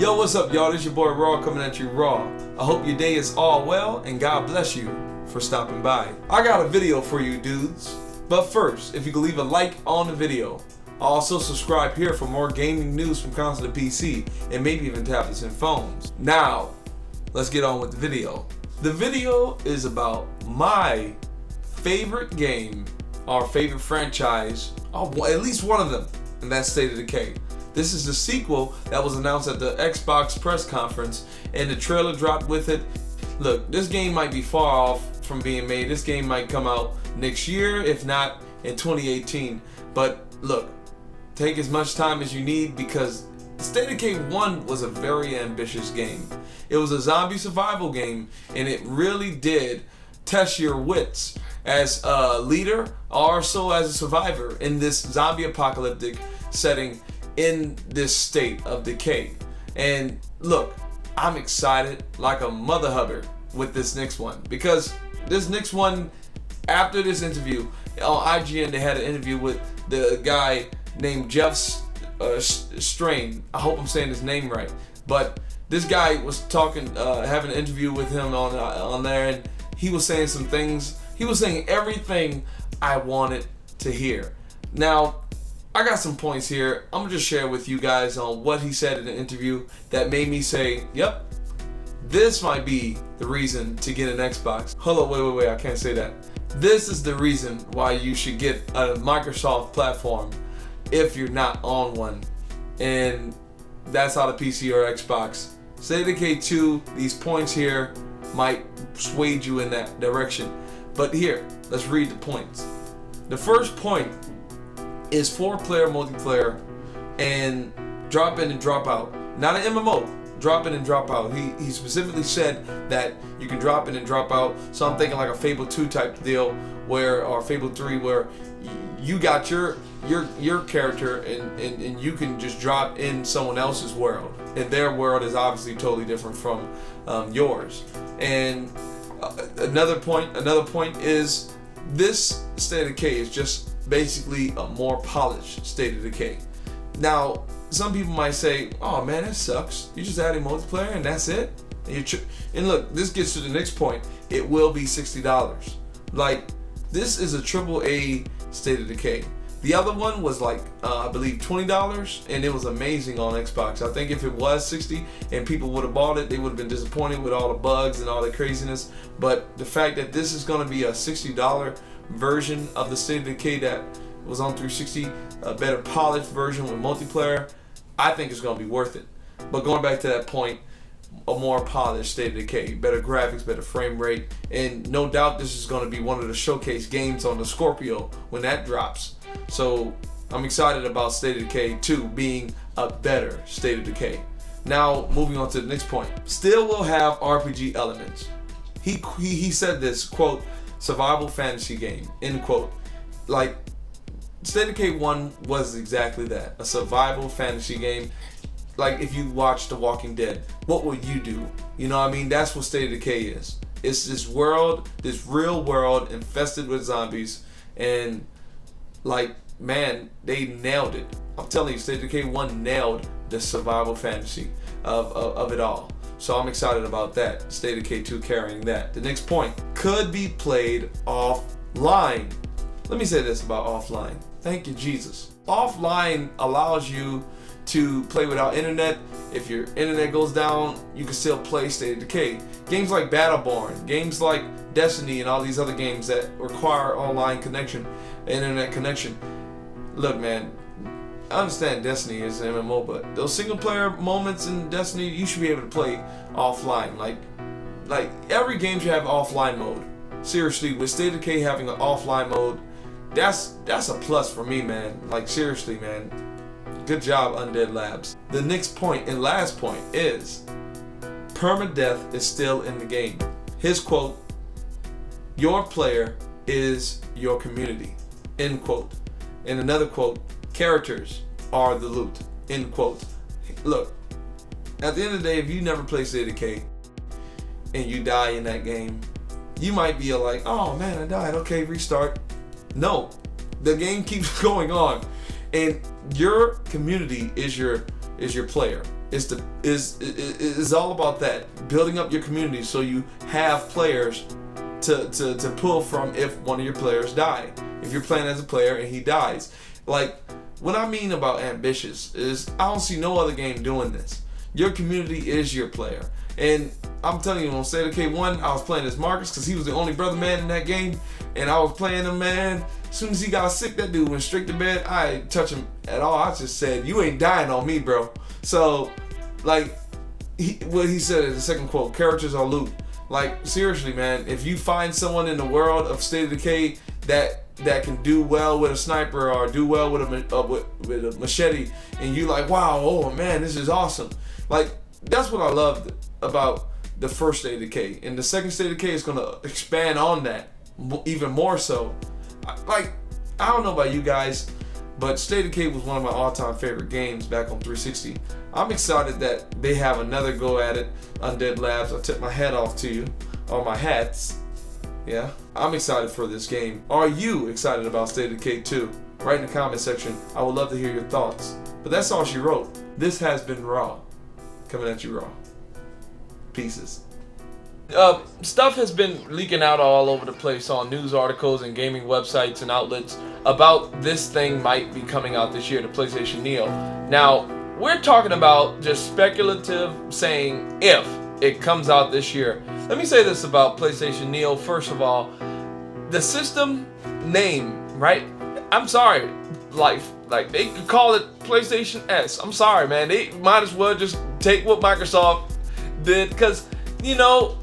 Yo, what's up, y'all? This your boy Raw coming at you raw. I hope your day is all well and God bless you for stopping by. I got a video for you dudes. But first, if you could leave a like on the video. Also subscribe here for more gaming news from console to PC and maybe even tablets and phones. Now, let's get on with the video. The video is about my favorite game, our favorite franchise, at least one of them, and that's State of Decay. This is the sequel that was announced at the Xbox press conference and the trailer dropped with it. Look, this game might be far off from being made. This game might come out next year, if not in 2018. But look, take as much time as you need because State of Decay 1 was a very ambitious game. It was a zombie survival game and it really did test your wits as a leader or so as a survivor in this zombie apocalyptic setting in this state of decay. And look, I'm excited like a mother hubber with this next one because this next one, after this interview on IGN, they had an interview with the guy named Jeff Strain. I hope I'm saying his name right, but this guy was talking, having an interview with him on there, and he was saying some things. He was saying everything I wanted to hear. Now, I got some points here. I'm gonna just share with you guys on what he said in the interview that made me say, yep, this might be the reason to get an Xbox. Hold up, wait, I can't say that. This is the reason why you should get a Microsoft platform if you're not on one. And that's out of PC or Xbox. State of Decay 2, these points here might sway you in that direction. But here, let's read the points. The first point is 4-player multiplayer and drop in and drop out. Not an MMO, drop in and drop out. He specifically said that you can drop in and drop out. So I'm thinking like a Fable 2 type deal or Fable 3 where you got your character and you can just drop in someone else's world. And their world is obviously totally different from yours. And another point is this State of Decay is just basically a more polished State of Decay. Now, some people might say, oh man, that sucks. You just added multiplayer and that's it? And look, this gets to the next point. It will be $60. Like, this is a AAA State of Decay. The other one was like, I believe $20, and it was amazing on Xbox. I think if it was $60 and people would have bought it, they would have been disappointed with all the bugs and all the craziness. But the fact that this is going to be a $60 version of the State of Decay that was on 360, a better polished version with multiplayer, I think it's going to be worth it. But going back to that point, a more polished State of Decay, better graphics, better frame rate, and no doubt this is going to be one of the showcase games on the Scorpio when that drops. So I'm excited about State of Decay 2 being a better State of Decay. Now moving on to the next point. Still will have RPG elements. He said this, quote, survival fantasy game, end quote. Like, State of Decay 1 was exactly that, a survival fantasy game. Like if you watch The Walking Dead, what would you do? You know what I mean? That's what State of Decay is. It's this world, this real world infested with zombies, and like, man, they nailed it. I'm telling you, State of Decay 1 nailed the survival fantasy of it all. So I'm excited about that. State of Decay 2 carrying that. The next point, could be played offline. Let me say this about offline. Thank you, Jesus. Offline allows you to play without internet. If your internet goes down, you can still play State of Decay. Games like Battleborn, games like Destiny, and all these other games that require online connection, internet connection. Look, man, I understand Destiny is an MMO, but those single player moments in Destiny, you should be able to play offline. Like every game should have offline mode. Seriously, with State of Decay having an offline mode, that's a plus for me, man. Like seriously, man. Good job, Undead Labs. The next point and last point is Permadeath is still in the game. His quote, your player is your community, end quote. And another quote, characters are the loot, end quote. Look, at the end of the day, if you never play State of Decay and you die in that game, you might be like, oh man, I died, okay, restart. No, the game keeps going on. And your community is your player. is all about that, building up your community so you have players to pull from if one of your players die. If you're playing as a player and he dies, like what I mean about ambitious is I don't see no other game doing this. Your community is your player, and I'm telling you, on State of Decay 1, I was playing as Marcus because he was the only brother man in that game, and I was playing him, man. As soon as he got sick, that dude went straight to bed. I didn't touch him at all. I just said, "You ain't dying on me, bro." So, like, what he said in the second quote, characters are loot. Like, seriously, man, if you find someone in the world of State of Decay that can do well with a sniper or do well with a machete, and you like, wow, oh man, this is awesome. Like, that's what I loved about the first State of Decay, and the second State of Decay is gonna expand on that even more so. Like, I don't know about you guys, but State of Decay was one of my all-time favorite games back on 360. I'm excited that they have another go at it. Undead Labs, I tip my hat off to you, or my hats. Yeah, I'm excited for this game. Are you excited about State of Decay 2? Write in the comment section. I would love to hear your thoughts. But that's all she wrote. This has been Raw. Coming at you raw. Pieces. Stuff has been leaking out all over the place on news articles and gaming websites and outlets about this thing might be coming out this year, the PlayStation Neo. Now, we're talking about just speculative saying if it comes out this year. Let me say this about PlayStation Neo. First of all, the system name, right? I'm sorry, like they could call it PlayStation S. I'm sorry, man. They might as well just take what Microsoft did, because, you know,